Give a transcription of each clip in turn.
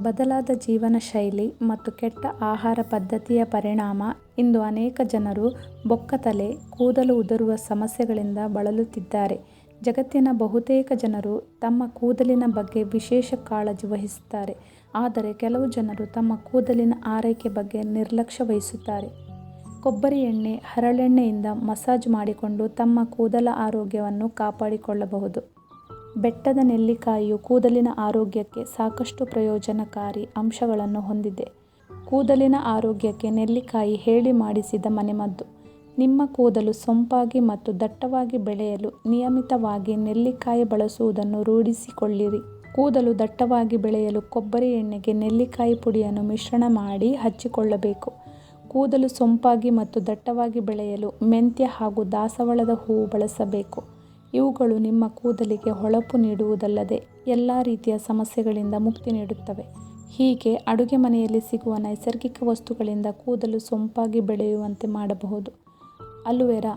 ಬದಲಾದ ಜೀವನ ಶೈಲಿ ಮತ್ತು ಕೆಟ್ಟ ಆಹಾರ ಪದ್ಧತಿಯ ಪರಿಣಾಮ ಇಂದು ಅನೇಕ ಜನರು ಬೊಕ್ಕತಲೆ, ಕೂದಲು ಉದುರುವ ಸಮಸ್ಯೆಗಳಿಂದ ಬಳಲುತ್ತಿದ್ದಾರೆ. ಜಗತ್ತಿನ ಬಹುತೇಕ ಜನರು ತಮ್ಮ ಕೂದಲಿನ ಬಗ್ಗೆ ವಿಶೇಷ ಕಾಳಜಿ ವಹಿಸುತ್ತಾರೆ. ಆದರೆ ಕೆಲವು ಜನರು ತಮ್ಮ ಕೂದಲಿನ ಆರೈಕೆ ಬಗ್ಗೆ ನಿರ್ಲಕ್ಷ್ಯ ವಹಿಸುತ್ತಾರೆ. ಕೊಬ್ಬರಿ ಎಣ್ಣೆ, ಹರಳೆಣ್ಣೆಯಿಂದ ಮಸಾಜ್ ಮಾಡಿಕೊಂಡು ತಮ್ಮ ಕೂದಲ ಆರೋಗ್ಯವನ್ನು ಕಾಪಾಡಿಕೊಳ್ಳಬಹುದು. ಬೆಟ್ಟದ ನೆಲ್ಲಿಕಾಯಿಯು ಕೂದಲಿನ ಆರೋಗ್ಯಕ್ಕೆ ಸಾಕಷ್ಟು ಪ್ರಯೋಜನಕಾರಿ ಅಂಶಗಳನ್ನು ಹೊಂದಿದೆ. ಕೂದಲಿನ ಆರೋಗ್ಯಕ್ಕೆ ನೆಲ್ಲಿಕಾಯಿ ಹೇಳಿ ಮಾಡಿಸಿದ ಮನೆಮದ್ದು. ನಿಮ್ಮ ಕೂದಲು ಸೊಂಪಾಗಿ ಮತ್ತು ದಟ್ಟವಾಗಿ ಬೆಳೆಯಲು ನಿಯಮಿತವಾಗಿ ನೆಲ್ಲಿಕಾಯಿ ಬಳಸುವುದನ್ನು ರೂಢಿಸಿಕೊಳ್ಳಿರಿ. ಕೂದಲು ದಟ್ಟವಾಗಿ ಬೆಳೆಯಲು ಕೊಬ್ಬರಿ ಎಣ್ಣೆಗೆ ನೆಲ್ಲಿಕಾಯಿ ಪುಡಿಯನ್ನು ಮಿಶ್ರಣ ಮಾಡಿ ಹಚ್ಚಿಕೊಳ್ಳಬೇಕು. ಕೂದಲು ಸೊಂಪಾಗಿ ಮತ್ತು ದಟ್ಟವಾಗಿ ಬೆಳೆಯಲು ಮೆಂತ್ಯ ಹಾಗೂ ದಾಸವಾಳದ ಹೂವು ಬಳಸಬೇಕು. ಇವುಗಳು ನಿಮ್ಮ ಕೂದಲಿಗೆ ಹೊಳಪು ನೀಡುವುದಲ್ಲದೆ ಎಲ್ಲ ರೀತಿಯ ಸಮಸ್ಯೆಗಳಿಂದ ಮುಕ್ತಿ ನೀಡುತ್ತವೆ. ಹೀಗೆ ಅಡುಗೆ ಮನೆಯಲ್ಲಿ ಸಿಗುವ ನೈಸರ್ಗಿಕ ವಸ್ತುಗಳಿಂದ ಕೂದಲು ಸೊಂಪಾಗಿ ಬೆಳೆಯುವಂತೆ ಮಾಡಬಹುದು. ಅಲೋವೆರಾ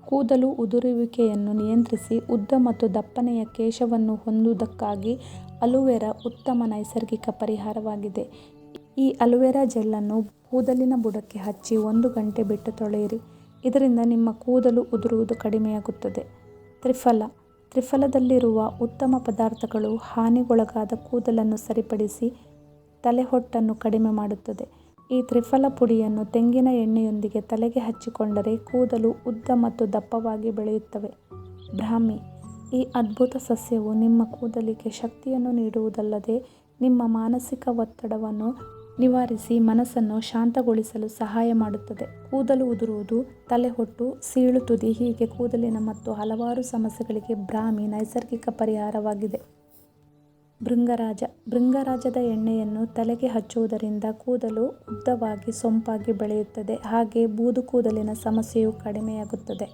ಕೂದಲು ಉದುರುವಿಕೆಯನ್ನು ನಿಯಂತ್ರಿಸಿ ಉದ್ದ ಮತ್ತು ದಪ್ಪನೆಯ ಕೇಶವನ್ನು ಹೊಂದುವುದಕ್ಕಾಗಿ ಅಲೋವೆರಾ ಉತ್ತಮ ನೈಸರ್ಗಿಕ ಪರಿಹಾರವಾಗಿದೆ. ಈ ಅಲೋವೆರಾ ಜೆಲ್ಲನ್ನು ಕೂದಲಿನ ಬುಡಕ್ಕೆ ಹಚ್ಚಿ 1 ಗಂಟೆ ಬಿಟ್ಟು ತೊಳೆಯಿರಿ. ಇದರಿಂದ ನಿಮ್ಮ ಕೂದಲು ಉದುರುವುದು ಕಡಿಮೆಯಾಗುತ್ತದೆ. ತ್ರಿಫಲದಲ್ಲಿರುವ ಉತ್ತಮ ಪದಾರ್ಥಗಳು ಹಾನಿಗೊಳಗಾದ ಕೂದಲನ್ನು ಸರಿಪಡಿಸಿ ತಲೆಹೊಟ್ಟನ್ನು ಕಡಿಮೆ ಮಾಡುತ್ತದೆ. ಈ ತ್ರಿಫಲ ಪುಡಿಯನ್ನು ತೆಂಗಿನ ಎಣ್ಣೆಯೊಂದಿಗೆ ತಲೆಗೆ ಹಚ್ಚಿಕೊಂಡರೆ ಕೂದಲು ಉದ್ದ ಮತ್ತು ದಪ್ಪವಾಗಿ ಬೆಳೆಯುತ್ತವೆ. ಬ್ರಾಹ್ಮಿ ಈ ಅದ್ಭುತ ಸಸ್ಯವು ನಿಮ್ಮ ಕೂದಲಿಗೆ ಶಕ್ತಿಯನ್ನು ನೀಡುವುದಲ್ಲದೆ ನಿಮ್ಮ ಮಾನಸಿಕ ಒತ್ತಡವನ್ನು ನಿವಾರಿಸಿ ಮನಸ್ಸನ್ನು ಶಾಂತಗೊಳಿಸಲು ಸಹಾಯ ಮಾಡುತ್ತದೆ. ಕೂದಲು ಉದುರುವುದು, ತಲೆಹೊಟ್ಟು, ಸೀಳು ತುದಿ ಹೀಗೆ ಕೂದಲಿನ ಮತ್ತು ಹಲವಾರು ಸಮಸ್ಯೆಗಳಿಗೆ ಬ್ರಾಹ್ಮಿ ನೈಸರ್ಗಿಕ ಪರಿಹಾರವಾಗಿದೆ. ಭೃಂಗರಾಜದ ಎಣ್ಣೆಯನ್ನು ತಲೆಗೆ ಹಚ್ಚುವುದರಿಂದ ಕೂದಲು ಉದ್ದವಾಗಿ ಸೊಂಪಾಗಿ ಬೆಳೆಯುತ್ತದೆ. ಹಾಗೆ ಬೂದು ಕೂದಲಿನ ಸಮಸ್ಯೆಯು ಕಡಿಮೆಯಾಗುತ್ತದೆ.